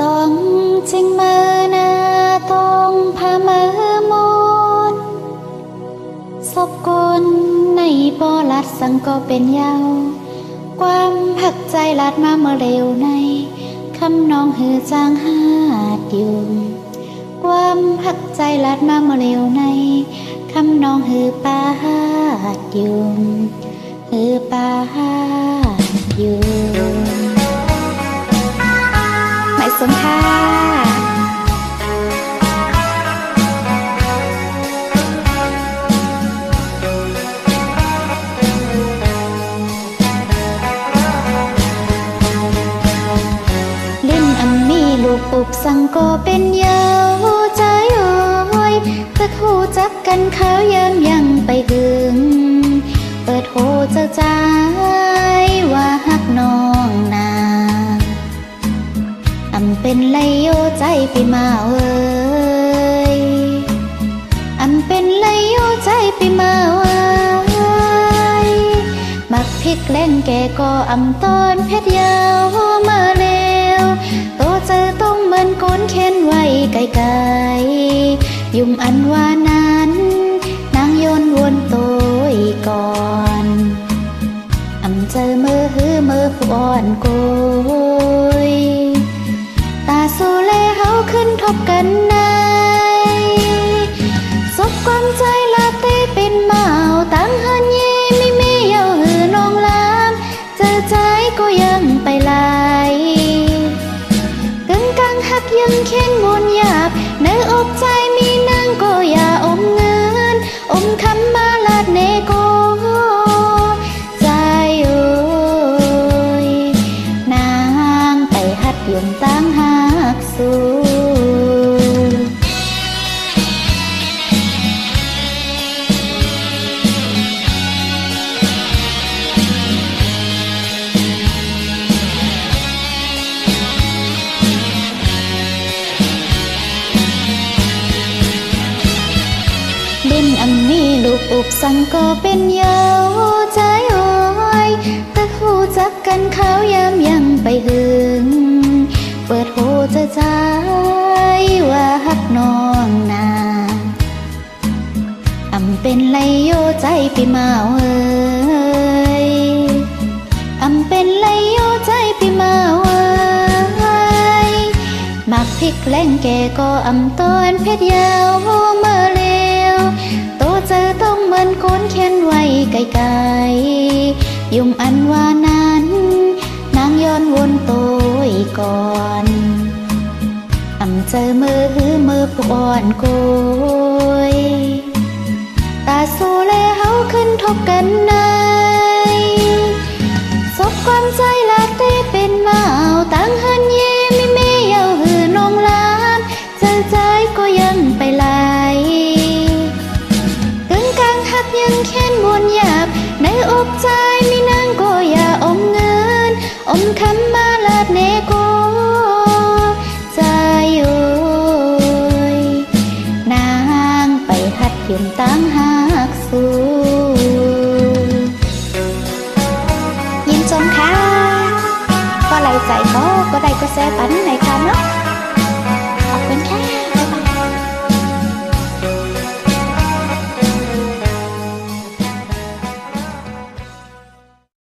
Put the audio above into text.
ต้องจิงมือนาต้องพามือมดศพกลในปอลัดสังก็เป็นยาวความผักใจลัดมาเมื่อเร็วในคำน้องหือจางหาดอยู่ความผักใจลัดมาเมื่อเร็วในคำน้องหือปาหาดอยู่หือปาหาดอยู่ไม่สนค่าลูกปุบสังก็เป็นยาวใจโอ้ยจะคู่จักกันเขายังไปหึงเปิดโหจะใจว่าฮักน้องนาอำเป็นไรโยใจไปมาเอ้ยอำเป็นไรโยใจไปมาเอ้ยมักพริกแล้งแกก็อำตอนเพชรยาวมาแล้วโตเจอต้องเหมือนก้นเข็นไว้ไกลๆยุ่มอันว่านั้นนางโยนวนตัวก่อนอำเจอมือหือมือผู้อ่อนโกยตาสู้เล่เฮาขึ้นทบกันในศพความใจลาเต้เป็นเมาตั้งหันเย่ไม่มีเยาหือน้องลามเจอใจก็ยังไปลายหักยังเข็นมนหยาบในอกใจมีนางก็อย่าอมเงินอมคำมาลาดเนโกใจโอ้ยนางไปหัดยมตั้งหักสู้อันนี้ลูกอุบสังก็เป็นยาวใจโอ้ยแต่คู่จักกันเขายังไปหึงเปิดโหจะใจว่าฮักน้องนาอำเป็นไรโยใจไปมาเอ้ยอำเป็นไรโยใจไปมาเอ้ยมักพริกแล้งแกก็อำตอนเพชรยาวมาแล้วเจอต้องเหมือนก้นเข็นไว้ไกลๆยุ่มอันว่านั้นนางย้อนวนตัวก่อนอำเจอมือหือมือผู้อ่อนโกยตาสู้เล่เฮาขึ้นทบกันในศพความใจลาเต้เป็นเมาตั้งหันเย่ไม่มีเยาหือน้องลามเจอใจก็ยังไปลายยังเข็นมนหยาบในอกใจมีนางก็อย่าอมเงินอมคำมาลาดเนโกใจโอ้ยนางไปหัดยมตั้งหักสู้ยินจมค่ะก็ไหลใจก็ได้ก็แซ่ปันในค่ะเนาะ